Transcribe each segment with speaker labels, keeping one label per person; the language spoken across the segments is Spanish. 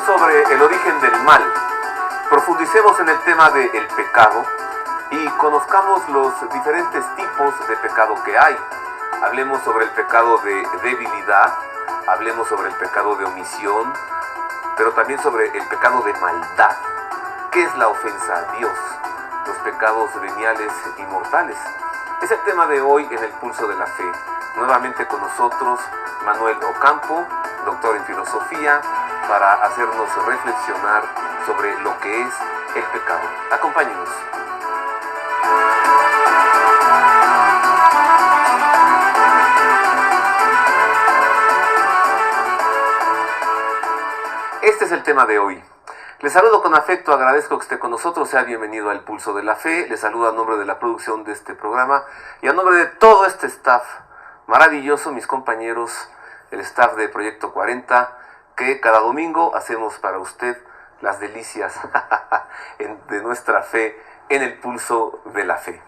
Speaker 1: sobre el origen del mal. Profundicemos en el tema del pecado y conozcamos los diferentes tipos de pecado que hay. Hablemos sobre el pecado de debilidad, hablemos sobre el pecado de omisión, pero también sobre el pecado de maldad. ¿Qué es la ofensa a Dios? Los pecados veniales y mortales. Es el tema de hoy en el Pulso de la Fe. Nuevamente con nosotros Manuel Ocampo, doctor en filosofía, para hacernos reflexionar sobre lo que es el pecado. Acompáñenos. Este es el tema de hoy. Les saludo con afecto, agradezco que esté con nosotros, sea bienvenido al Pulso de la Fe. Les saludo a nombre de la producción de este programa y a nombre de todo este staff maravilloso, mis compañeros, el staff de Proyecto 40, que cada domingo hacemos para usted las delicias de nuestra fe en el Pulso de la Fe.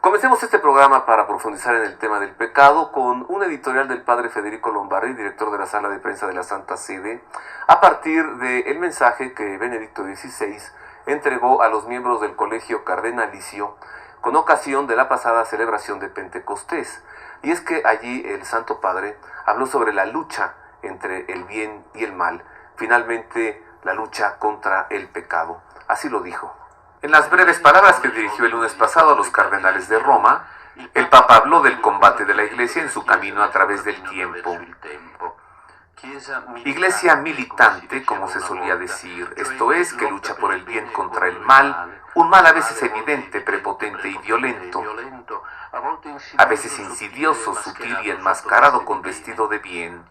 Speaker 1: Comencemos este programa para profundizar en el tema del pecado con un editorial del padre Federico Lombardi, director de la Sala de Prensa de la Santa Sede, a partir del mensaje que Benedicto XVI entregó a los miembros del Colegio Cardenalicio con ocasión de la pasada celebración de Pentecostés. Y es que allí el Santo Padre habló sobre la lucha entre el bien y el mal, finalmente la lucha contra el pecado. Así lo dijo. En las breves palabras que dirigió el lunes pasado a los cardenales de Roma, el Papa habló del combate de la Iglesia en su camino a través del tiempo. Iglesia militante, como se solía decir, esto es, que lucha por el bien contra el mal, un mal a veces evidente, prepotente y violento, a veces insidioso, sutil y enmascarado con vestido de bien.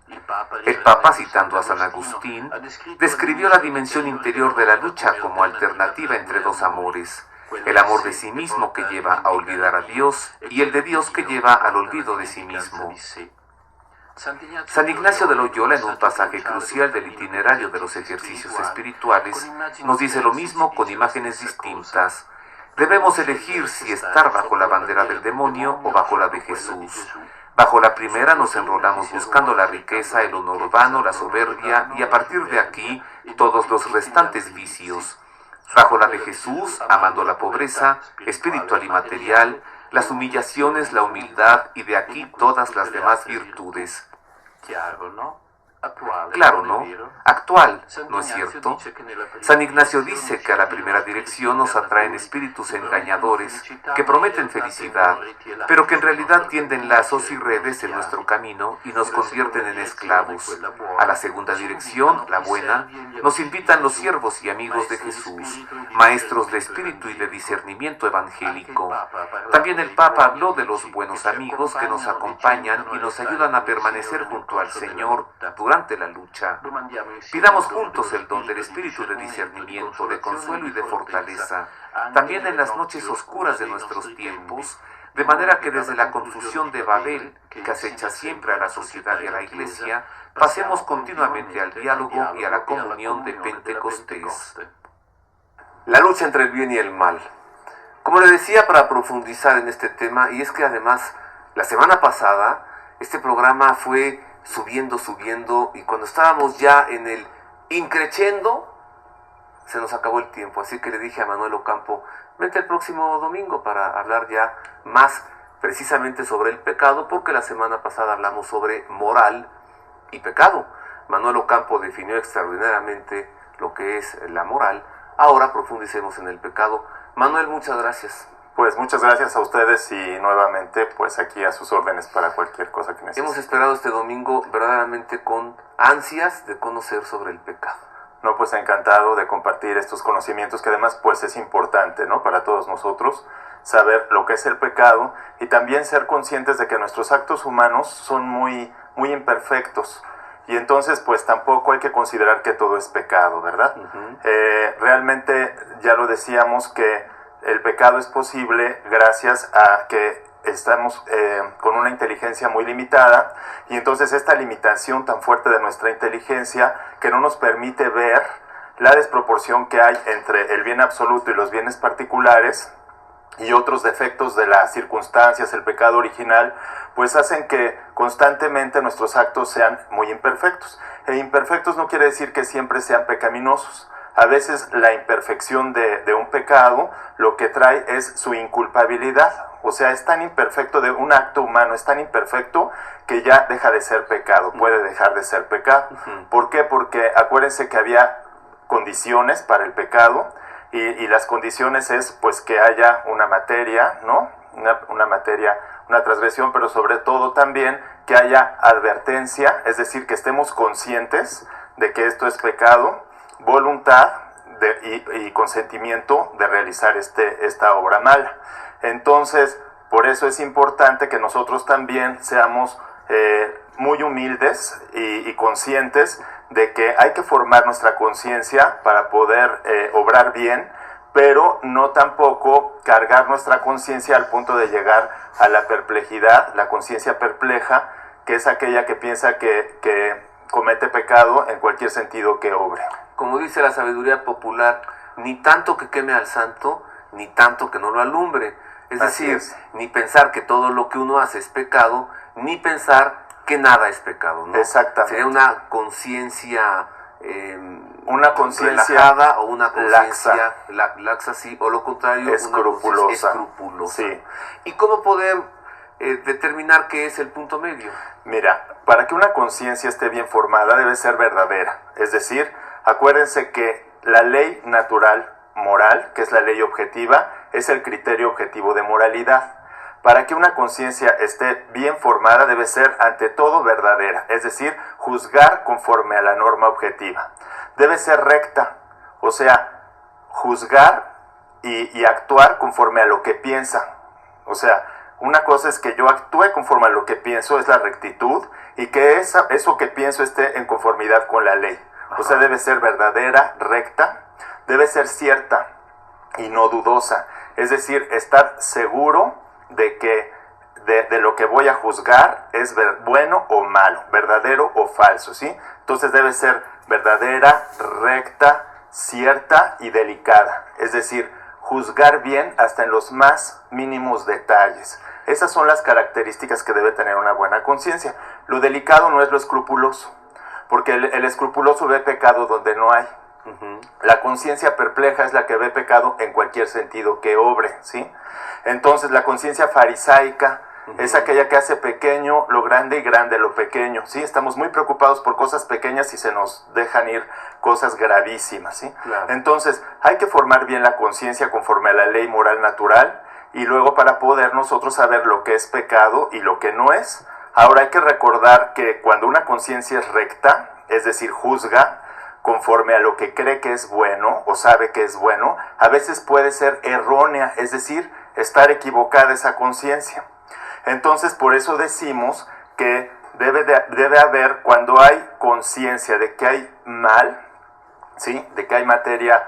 Speaker 1: El Papa, citando a San Agustín, describió la dimensión interior de la lucha como alternativa entre dos amores: el amor de sí mismo que lleva a olvidar a Dios y el de Dios que lleva al olvido de sí mismo. San Ignacio de Loyola, en un pasaje crucial del itinerario de los ejercicios espirituales, nos dice lo mismo con imágenes distintas. Debemos elegir si estar bajo la bandera del demonio o bajo la de Jesús. Bajo la primera nos enrolamos buscando la riqueza, el honor urbano, la soberbia y a partir de aquí todos los restantes vicios. Bajo la de Jesús, amando la pobreza espiritual y material, las humillaciones, la humildad y de aquí todas las demás virtudes. Claro, ¿no? Actual, ¿no es cierto? San Ignacio dice que a la primera dirección nos atraen espíritus engañadores que prometen felicidad, pero que en realidad tienden lazos y redes en nuestro camino y nos convierten en esclavos. A la segunda dirección, la buena, nos invitan los siervos y amigos de Jesús, maestros de espíritu y de discernimiento evangélico. También el Papa habló de los buenos amigos que nos acompañan y nos ayudan a permanecer junto al Señor durante la lucha. Pidamos juntos el don del espíritu de discernimiento, de consuelo y de fortaleza, también en las noches oscuras de nuestros tiempos, de manera que desde la confusión de Babel, que acecha siempre a la sociedad y a la Iglesia, pasemos continuamente al diálogo y a la comunión de Pentecostés. La lucha entre el bien y el mal. Como le decía, para profundizar en este tema, y es que además la semana pasada este programa fue subiendo, y cuando estábamos ya en el increchendo, se nos acabó el tiempo, así que le dije a Manuel Ocampo, vente el próximo domingo para hablar ya más precisamente sobre el pecado, porque la semana pasada hablamos sobre moral y pecado. Manuel Ocampo definió extraordinariamente lo que es la moral. Ahora profundicemos en el pecado. Manuel, muchas gracias.
Speaker 2: Pues muchas gracias a ustedes y nuevamente pues aquí a sus órdenes para cualquier cosa que necesiten.
Speaker 1: Hemos esperado este domingo verdaderamente con ansias de conocer sobre el pecado.
Speaker 2: No, pues encantado de compartir estos conocimientos que además pues es importante, ¿no? Para todos nosotros saber lo que es el pecado y también ser conscientes de que nuestros actos humanos son muy imperfectos. Y entonces pues tampoco hay que considerar que todo es pecado, ¿verdad? Realmente ya lo decíamos que el pecado es posible gracias a que estamos con una inteligencia muy limitada y entonces esta limitación tan fuerte de nuestra inteligencia que no nos permite ver la desproporción que hay entre el bien absoluto y los bienes particulares y otros defectos de las circunstancias, el pecado original, pues hacen que constantemente nuestros actos sean muy imperfectos. E imperfectos no quiere decir que siempre sean pecaminosos. A veces la imperfección de un pecado lo que trae es su inculpabilidad. O sea, es tan imperfecto, de un acto humano es tan imperfecto que ya deja de ser pecado, puede dejar de ser pecado. ¿Por qué? Porque acuérdense que había condiciones para el pecado, y las condiciones es pues que haya una materia, ¿no? Una materia, una transgresión, pero sobre todo también que haya advertencia, es decir, que estemos conscientes de que esto es pecado, voluntad y consentimiento de realizar esta obra mala. Entonces, por eso es importante que nosotros también seamos muy humildes y conscientes de que hay que formar nuestra conciencia para poder obrar bien, pero no tampoco cargar nuestra conciencia al punto de llegar a la perplejidad, la conciencia perpleja, que es aquella que piensa que comete pecado en cualquier sentido que obre.
Speaker 1: Como dice la sabiduría popular, ni tanto que queme al santo, ni tanto que no lo alumbre. Es decir, ni pensar que todo lo que uno hace es pecado, ni pensar que nada es pecado, ¿no?
Speaker 2: Exactamente.
Speaker 1: Sería una conciencia
Speaker 2: relajada
Speaker 1: o una conciencia laxa, sí, o lo contrario,
Speaker 2: escrupulosa.
Speaker 1: Una escrupulosa.
Speaker 2: Sí.
Speaker 1: ¿Y cómo poder determinar qué es el punto medio?
Speaker 2: Mira, para que una conciencia esté bien formada debe ser verdadera. Es decir, acuérdense que la ley natural moral, que es la ley objetiva, es el criterio objetivo de moralidad. Para que una conciencia esté bien formada debe ser ante todo verdadera, es decir, juzgar conforme a la norma objetiva. Debe ser recta, o sea, juzgar y actuar conforme a lo que piensa. O sea, una cosa es que yo actúe conforme a lo que pienso, es la rectitud, y que eso que pienso esté en conformidad con la ley. O sea, debe ser verdadera, recta, debe ser cierta y no dudosa. Es decir, estar seguro de que de lo que voy a juzgar es bueno o malo, verdadero o falso, ¿sí? Entonces debe ser verdadera, recta, cierta y delicada. Es decir, juzgar bien hasta en los más mínimos detalles. Esas son las características que debe tener una buena conciencia. Lo delicado no es lo escrupuloso, porque el escrupuloso ve pecado donde no hay. La conciencia perpleja es la que ve pecado en cualquier sentido que obre, ¿sí? Entonces la conciencia farisaica es aquella que hace pequeño lo grande y grande lo pequeño, ¿sí? Estamos muy preocupados por cosas pequeñas y se nos dejan ir cosas gravísimas, ¿sí?
Speaker 1: Claro.
Speaker 2: Entonces hay que formar bien la conciencia conforme a la ley moral natural, y luego para poder nosotros saber lo que es pecado y lo que no es. Ahora hay que recordar que cuando una conciencia es recta, es decir, juzga conforme a lo que cree que es bueno o sabe que es bueno, a veces puede ser errónea, es decir, estar equivocada esa conciencia. Entonces, por eso decimos que debe haber, cuando hay conciencia de que hay mal, ¿sí? De que hay materia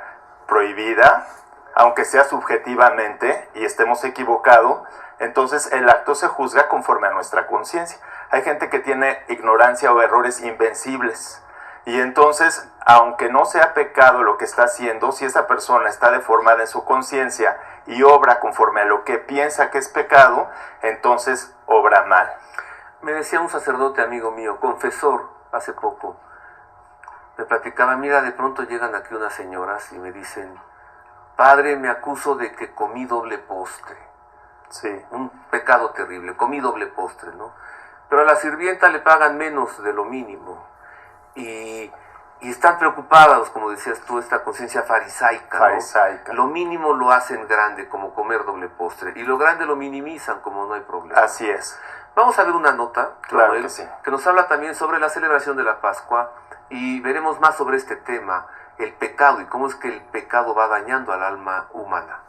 Speaker 2: prohibida, aunque sea subjetivamente y estemos equivocados, entonces el acto se juzga conforme a nuestra conciencia. Hay gente que tiene ignorancia o errores invencibles, y entonces, aunque no sea pecado lo que está haciendo, si esa persona está deformada en su conciencia y obra conforme a lo que piensa que es pecado, entonces obra mal.
Speaker 1: Me decía un sacerdote amigo mío, confesor, hace poco, me platicaba, mira, de pronto llegan aquí unas señoras y me dicen, padre, me acuso de que comí doble postre.
Speaker 2: Sí.
Speaker 1: Un pecado terrible, comí doble postre, ¿no? Pero a la sirvienta le pagan menos de lo mínimo. Y están preocupados, como decías tú, esta conciencia farisaica, ¿no? Lo mínimo lo hacen grande, como comer doble postre, y lo grande lo minimizan, como no hay problema.
Speaker 2: Así es.
Speaker 1: Vamos a ver una nota,
Speaker 2: claro,
Speaker 1: Manuel, que nos habla también sobre la celebración de la Pascua, y veremos más sobre este tema, el pecado, y cómo es que el pecado va dañando al alma humana.